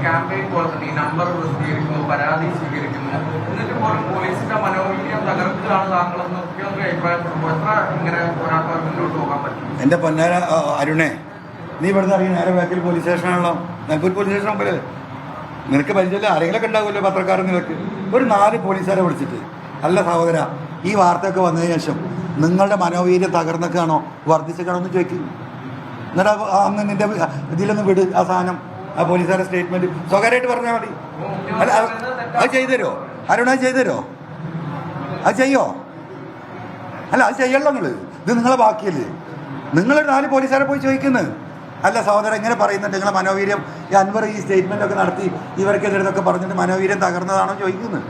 Campaign പോലെ തന്നെ ഈ നമ്പർ സ്വീകരിക്കുന്നു, പരാതി സ്വീകരിക്കുന്നു, എന്നിട്ട് പോലും പോലീസിന്റെ മനോവീര്യം തകർക്കുകയാണ് താങ്കളെന്ന് മുഖ്യമന്ത്രി അഭിപ്രായപ്പെടുമ്പോൾ എത്ര ഇങ്ങനെ പോരാട്ടം മുന്നോട്ട് പോകാൻ പറ്റും? എൻ്റെ പൊന്നാര അരുണേ, നീ ഇവിടുന്ന് അറിയാം നേരെ ബാക്കിൽ പോലീസ് സ്റ്റേഷനാണല്ലോ, നിലമ്പൂർ പോലീസ് സ്റ്റേഷൻ മുമ്പിൽ നിനക്ക് പരിചയമില്ല, ആരെങ്കിലൊക്കെ ഉണ്ടാവുമല്ലോ പത്രക്കാരൻ. നിനക്ക് ഒരു 4 പോലീസുകാരെ വിളിച്ചിട്ട്, അല്ല സഹോദര, ഈ വാർത്തയൊക്കെ വന്നതിന് ശേഷം നിങ്ങളുടെ മനോവീര്യം തകർന്നൊക്കെയാണോ വർദ്ധിച്ചേക്കാണോ എന്ന് ചോദിക്കും. എന്നിട്ട് അന്ന് നിന്റെ ഇതിലൊന്ന് വിട് ആ സാധനം, ആ പോലീസുകാരുടെ സ്റ്റേറ്റ്മെൻറ്റ് സ്വകാര്യമായിട്ട് പറഞ്ഞാൽ മതി. അല്ല അത് ചെയ്തു തരുമോ അരുണ? അത് ചെയ്തു തരുമോ? അത് ചെയ്യോ? അല്ല അത് ചെയ്യല്ലോ നിങ്ങൾ. ഇത് നിങ്ങളെ ബാക്കിയല്ലേ? നിങ്ങൾ 4 പോലീസുകാരെ പോയി ചോദിക്കുന്നത്. അല്ല സഹോദരൻ, ഇങ്ങനെ പറയുന്നുണ്ട് നിങ്ങളെ മനോവീര്യം, ഈ അൻവർ ഈ സ്റ്റേറ്റ്മെൻറ്റൊക്കെ നടത്തി ഇവർക്കെതിരെന്നൊക്കെ പറഞ്ഞിട്ട് മനോവീര്യം തകർന്നതാണോ ചോദിക്കുന്നത്.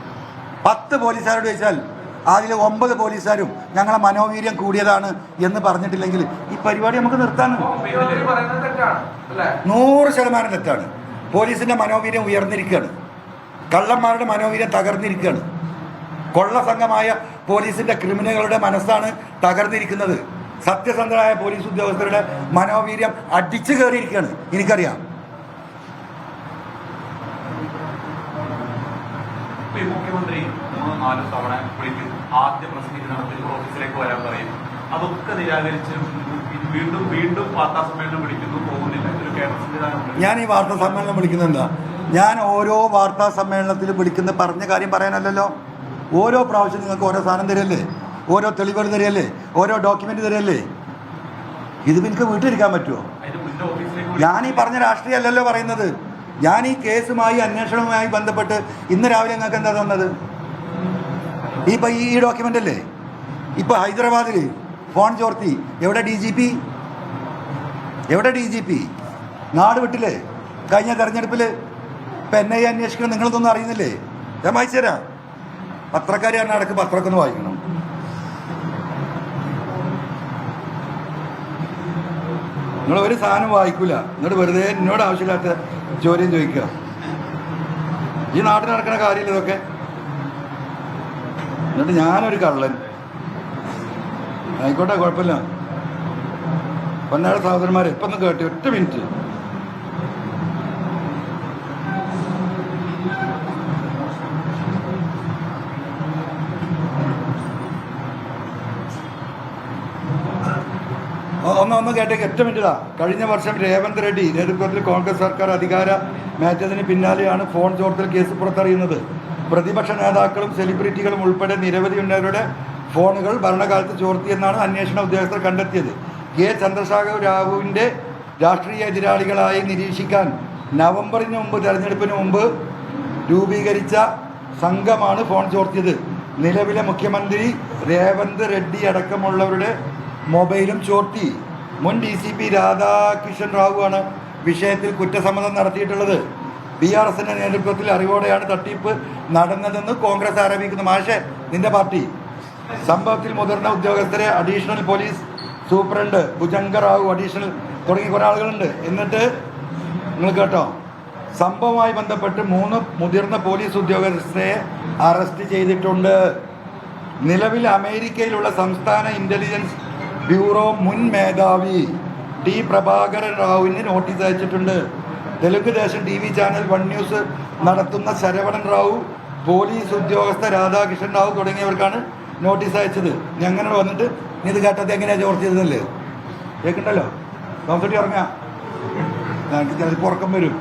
10 പോലീസുകാരോട് ചോദിച്ചാൽ അതിൽ 9 പോലീസുകാരും ഞങ്ങളെ മനോവീര്യം കൂടിയതാണ് എന്ന് പറഞ്ഞിട്ടില്ലെങ്കിൽ ഈ പരിപാടി നമുക്ക് നിർത്താൻ 100% തെറ്റാണ്. പോലീസിൻ്റെ മനോവീര്യം ഉയർന്നിരിക്കുകയാണ്, കള്ളന്മാരുടെ മനോവീര്യം തകർന്നിരിക്കുകയാണ്. കൊള്ള സംഘമായ പോലീസിൻ്റെ ക്രിമിനലുകളുടെ മനസ്സാണ് തകർന്നിരിക്കുന്നത്. സത്യസന്ധരായ പോലീസ് ഉദ്യോഗസ്ഥരുടെ മനോവീര്യം അടിച്ചു കയറിയിരിക്കുകയാണ്. എനിക്കറിയാം. മുഖ്യമന്ത്രി 3-4 തവണ വിളിക്കും, ആദ്യ പ്രസംഗിച്ച് നടത്തി ഓഫീസിലേക്ക് വരാൻ പറയും, അതൊക്കെ നിരാകരിച്ച് വീണ്ടും വീണ്ടും വാർത്താ സമ്മേളനം വിളിക്കുന്നു, പോകുന്നില്ല. ഒരു കേരള സംവിധാനം. ഞാൻ ഈ വാർത്താ സമ്മേളനം വിളിക്കുന്നുണ്ടാ? ഞാൻ ഓരോ വാർത്താ സമ്മേളനത്തിലും വിളിക്കുന്ന പറഞ്ഞ കാര്യം പറയാനല്ലല്ലോ. ഓരോ പ്രാവശ്യം നിങ്ങൾക്ക് ഓരോ സാധനം തരികയല്ലേ, ഓരോ തെളിവുകൾ തരികയല്ലേ, ഓരോ ഡോക്യുമെന്റ് തരികയല്ലേ. ഇത് എനിക്ക് വീട്ടിലിരിക്കാൻ പറ്റുമോ? ഞാൻ ഈ പറഞ്ഞ രാഷ്ട്രീയം അല്ലല്ലോ പറയുന്നത്. ഞാൻ ഈ കേസുമായി അന്വേഷണവുമായി ബന്ധപ്പെട്ട് ഇന്ന് രാവിലെ നിങ്ങൾക്ക് എന്താ തന്നത്? ഈ ഡോക്യുമെന്റ് അല്ലേ. ഇപ്പൊ ഹൈദരാബാദിൽ ഫോൺ ചോർത്തി, എവിടെ DGP? എവിടെ DGP? നാട് വിട്ടില്ലേ കഴിഞ്ഞ തെരഞ്ഞെടുപ്പിൽ? ഇപ്പം NIA അന്വേഷിക്കണം, നിങ്ങളതൊന്നും അറിയുന്നില്ലേ? ഞാൻ വായിച്ചു തരാം. പത്രക്കാരാണ് അടക്ക് പത്രമൊക്കെ ഒന്ന് വായിക്കണം. നിങ്ങൾ ഒരു സാധനം വായിക്കൂല, എന്നിട്ട് വെറുതെ എന്നോട് ആവശ്യമില്ലാത്ത ചോദ്യം ചോദിക്കുക. ഈ നാട്ടിൽ നടക്കുന്ന കാര്യമില്ല ഇതൊക്കെ. എന്നിട്ട് ഞാനൊരു കള്ളൻ. ആയിക്കോട്ടെ, കുഴപ്പമില്ല. പൊന്നാട് സഹോദരന്മാരെ, ഇപ്പം ഒന്ന് കേട്ടി, 1 മിനിറ്റ്. ഒന്ന് കേട്ടേക്ക്, 8 മിനിറ്റാ. കഴിഞ്ഞ വർഷം രേവന്ത് റെഡ്ഡി നേതൃത്വത്തിൽ കോൺഗ്രസ് സർക്കാർ അധികാരമേറ്റതിന് പിന്നാലെയാണ് ഫോൺ ചോർത്തൽ കേസ് പുറത്തറിയുന്നത്. പ്രതിപക്ഷ നേതാക്കളും സെലിബ്രിറ്റികളും ഉൾപ്പെടെ നിരവധി ഉന്നതരുടെ ഫോണുകൾ ഭരണകാലത്ത് ചോർത്തിയെന്നാണ് അന്വേഷണ ഉദ്യോഗസ്ഥർ കണ്ടെത്തിയത്. ചന്ദ്രശേഖർ റാവുവിൻ്റെ രാഷ്ട്രീയ എതിരാളികളായി നിരീക്ഷിക്കാൻ നവംബറിന് മുമ്പ് തെരഞ്ഞെടുപ്പിന് മുമ്പ് രൂപീകരിച്ച സംഘമാണ് ഫോൺ ചോർത്തിയത്. നിലവിലെ മുഖ്യമന്ത്രി രേവന്ത് റെഡ്ഡി അടക്കമുള്ളവരുടെ മൊബൈലും ചോർത്തി. മുൻ DCP രാധാകിഷൻ റാവുവാണ് വിഷയത്തിൽ കുറ്റസമ്മതം നടത്തിയിട്ടുള്ളത്. BRSന്റെ നേതൃത്വത്തിൽ അറിവോടെയാണ് തട്ടിപ്പ് നടന്നതെന്ന് കോൺഗ്രസ് ആരോപിക്കുന്നു. മാഷെ, നിന്റെ പാർട്ടി. സംഭവത്തിൽ മുതിർന്ന ഉദ്യോഗസ്ഥരെ additional police superintendent ഭുജംഗ Rao, additional തുടങ്ങി കുറേ ആളുകളുണ്ട്. എന്നിട്ട് നിങ്ങൾ കേട്ടോ, സംഭവവുമായി ബന്ധപ്പെട്ട് 3 മുതിർന്ന പോലീസ് ഉദ്യോഗസ്ഥരെ അറസ്റ്റ് ചെയ്തിട്ടുണ്ട്. നിലവിൽ അമേരിക്കയിലുള്ള സംസ്ഥാന ഇന്റലിജൻസ് ബ്യൂറോ മുൻ മേധാവി T. പ്രഭാകരൻ റാവുവിന് നോട്ടീസ് അയച്ചിട്ടുണ്ട്. തെലുങ്ക് ദേശം TV ചാനൽ 1 ന്യൂസ് നടത്തുന്ന ശരവണൻ റാവു, പോലീസ് ഉദ്യോഗസ്ഥ രാധാകിഷൻ റാവു തുടങ്ങിയവർക്കാണ് നോട്ടീസ് അയച്ചത്. ഞങ്ങനെ വന്നിട്ട് ഇത് കേട്ടത് എങ്ങനെയാണ് ചോർത്തിയതല്ലേ കേൾക്കണ്ടല്ലോ. തോമസട്ടി ഇറങ്ങാം, എനിക്ക് ചിലപ്പോൾ ഉറക്കം വരും.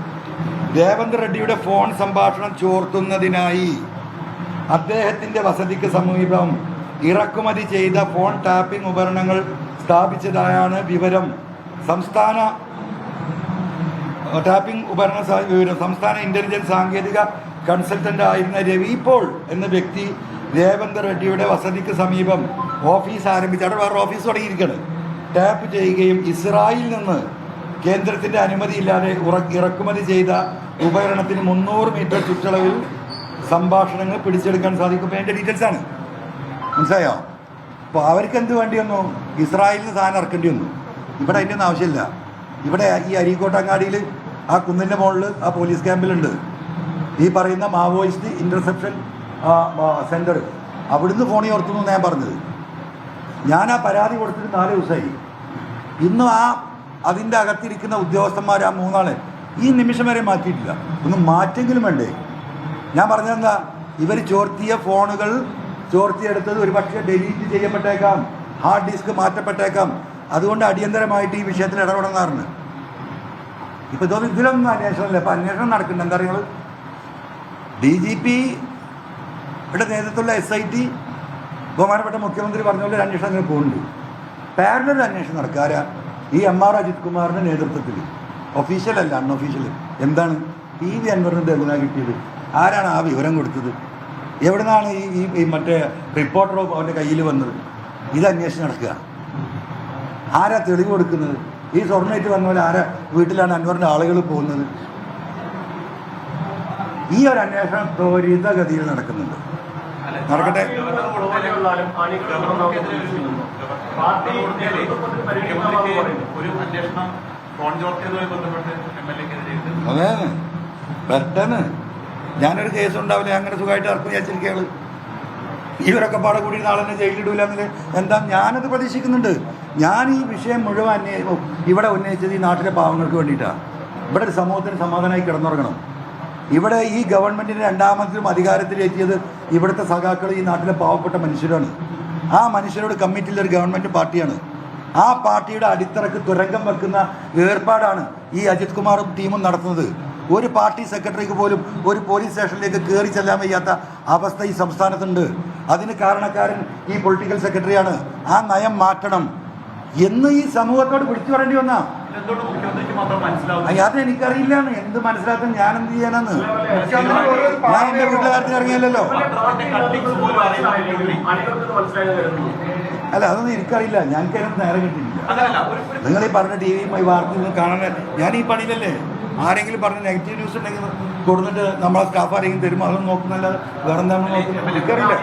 രേവന്ത് റെഡ്ഡിയുടെ ഫോൺ സംഭാഷണം ചോർത്തുന്നതിനായി അദ്ദേഹത്തിൻ്റെ വസതിക്ക് സമീപം ഇറക്കുമതി ചെയ്ത ഫോൺ ടാപ്പിംഗ് ഉപകരണങ്ങൾ സ്ഥാപിച്ചതായാണ് വിവരം. സംസ്ഥാന ഇന്റലിജൻസ് സാങ്കേതിക കൺസൾട്ടന്റ് ആയിരുന്ന രവി പോൾ എന്ന വ്യക്തി രേവന്ത് റെഡ്ഡിയുടെ വസതിക്ക് സമീപം ഓഫീസ് ആരംഭിച്ച് അവിടെ വേറെ ഓഫീസ് തുടങ്ങിയിരിക്കുകയാണ്. ടാപ്പ് ചെയ്യുകയും ഇസ്രായേലിൽ നിന്ന് കേന്ദ്രത്തിൻ്റെ അനുമതിയില്ലാതെ ഇറക്കുമതി ചെയ്ത ഉപകരണത്തിന് 300 മീറ്റർ ചുറ്റളവിൽ സംഭാഷണങ്ങൾ പിടിച്ചെടുക്കാൻ സാധിക്കും. അതിൻ്റെ ഡീറ്റെയിൽസാണ്, മനസ്സിലായോ? അപ്പോൾ അവർക്ക് എന്ത് വേണ്ടി വന്നു? ഇസ്രായേലിൽ നിന്ന് സാധനം ഇറക്കേണ്ടി വന്നു. ഇവിടെ അതിൻ്റെ ഒന്നും ആവശ്യമില്ല. ഇവിടെ ഈ അരീക്കോട്ടങ്ങാടിയിൽ ആ കുന്നിൻ്റെ മുകളിൽ ആ പോലീസ് ക്യാമ്പിലുണ്ട് ഈ പറയുന്ന മാവോയിസ്റ്റ് ഇൻ്റർസെപ്ഷൻ സെൻറ്റർ. അവിടുന്ന് ഫോൺ ഓർത്തുന്നു ഞാൻ പറഞ്ഞത്. ഞാൻ ആ പരാതി കൊടുത്തിട്ട് 4 ദിവസമായി. ഇന്നും അതിൻ്റെ അകത്തിരിക്കുന്ന ഉദ്യോഗസ്ഥന്മാർ, ആ 3 ആൾ ഈ നിമിഷം വരെ മാറ്റിയിട്ടില്ല. ഒന്ന് മാറ്റെങ്കിലും വേണ്ടേ? ഞാൻ പറഞ്ഞതെന്താ, ഇവർ ചോർത്തിയ ഫോണുകൾ ചോർത്തിയെടുത്തത് ഒരു പക്ഷേ ഡിലീറ്റ് ചെയ്യപ്പെട്ടേക്കാം, ഹാർഡ് ഡിസ്ക് മാറ്റപ്പെട്ടേക്കാം. അതുകൊണ്ട് അടിയന്തരമായിട്ട് ഈ വിഷയത്തിൽ ഇടപെടുന്നതാണ്. ഇപ്പോൾ ഇതൊന്നും ഇതിലൊന്നും അന്വേഷണമില്ല. അപ്പോൾ അന്വേഷണം നടക്കുന്നുണ്ട്. എന്താ അറിയുന്നത്, DGPയുടെ നേതൃത്വത്തിലുള്ള SIT ബഹുമാനപ്പെട്ട മുഖ്യമന്ത്രി പറഞ്ഞ പോലെ ഒരു അന്വേഷണം അങ്ങനെ പോകുന്നുണ്ട്. പാരലൽ അന്വേഷണം നടക്കാരാ ഈ MR അജിത് കുമാറിൻ്റെ നേതൃത്വത്തിൽ, ഒഫീഷ്യൽ അല്ല അൺഒഫീഷ്യൽ. എന്താണ് PV അൻവറിന് എന്തിനാ കിട്ടിയത്? ആരാണ് ആ വിവരം കൊടുത്തത്? എവിടെ നിന്നാണ് ഈ മറ്റേ റിപ്പോർട്ടറോ അവൻ്റെ കയ്യിൽ വന്നത്? ഇത് അന്വേഷണം നടക്കുക. ആരാ തെളിവ് കൊടുക്കുന്നത്? ഈ സ്വർണ്ണേറ്റ് വന്ന പോലെ ആരാ വീട്ടിലാണ് അൻവറിൻ്റെ ആളുകൾ പോകുന്നത്? ഈ ഒരു അന്വേഷണം ത്വരിതഗതിയിൽ നടക്കുന്നുണ്ട്. നടക്കട്ടെ. അതെ, പെട്ടെന്ന് ഞാനൊരു കേസ് ഉണ്ടാവില്ല, അങ്ങനെ സുഖമായിട്ട് ഇറക്കി വിചാരിച്ചിരിക്കുകയാണ്. ഇവരൊക്കെ പാടെ കൂടി നാളെ തന്നെ ജയിലിടൂല എന്നില്ല. എന്താ, ഞാനത് പ്രതീക്ഷിക്കുന്നുണ്ട്. ഞാൻ ഈ വിഷയം മുഴുവൻ ഇവിടെ ഉന്നയിച്ചത് ഈ നാട്ടിലെ പാവങ്ങൾക്ക് വേണ്ടിയിട്ടാണ്. ഇവിടെ ഒരു സമൂഹത്തിന് സമാധാനമായി കിടന്നുറങ്ങണം. ഇവിടെ ഈ ഗവൺമെൻറ്റിന് രണ്ടാമത്തിലും അധികാരത്തിലെത്തിയത് ഇവിടുത്തെ സഖാക്കൾ ഈ നാട്ടിലെ പാവപ്പെട്ട മനുഷ്യരാണ്. ആ മനുഷ്യരോട് കമ്മിറ്റിയുള്ള ഒരു ഗവൺമെൻറ് പാർട്ടിയാണ്. ആ പാർട്ടിയുടെ അടിത്തറക്ക് തുരങ്കം വെക്കുന്ന ഏർപ്പാടാണ് ഈ അജിത് കുമാറും ടീമും നടത്തുന്നത്. ഒരു പാർട്ടി സെക്രട്ടറിക്ക് പോലും ഒരു പോലീസ് സ്റ്റേഷനിലേക്ക് കയറി ചെല്ലാൻ വയ്യാത്ത അവസ്ഥ ഈ സംസ്ഥാനത്തുണ്ട്. അതിന് കാരണക്കാരൻ ഈ പൊളിറ്റിക്കൽ സെക്രട്ടറിയാണ്. ആ നയം മാറ്റണം എന്ന് ഈ സമൂഹത്തോട് വിളിച്ചു പറയേണ്ടി വന്നാ. അതെനിക്കറിയില്ല. എന്ത് മനസ്സിലാക്കാൻ ഞാൻ എന്ത് ചെയ്യാനാന്ന്? ഞാൻ എൻ്റെ വീട്ടിലെ കാര്യത്തിൽ ഇറങ്ങിയല്ലോ. അല്ല, അതൊന്നും എനിക്കറിയില്ല. ഞങ്ങൾക്കതിനകത്ത് നേരെ കിട്ടിയില്ല. നിങ്ങൾ ഈ പറഞ്ഞ TV വാർത്തയൊന്നും കാണാൻ ഞാൻ ഈ പണിയിലല്ലേ. ആരെങ്കിലും പറഞ്ഞ നെഗറ്റീവ് ന്യൂസ് ഉണ്ടെങ്കിൽ കൊടുത്തിട്ട് നമ്മളെ സ്റ്റാഫ് ആരെങ്കിലും തരുമ്പോൾ അതൊന്നും നോക്കുന്നല്ലാതെ വേറെ എന്താണ് നോക്കുന്നത് എനിക്കറിയില്ല.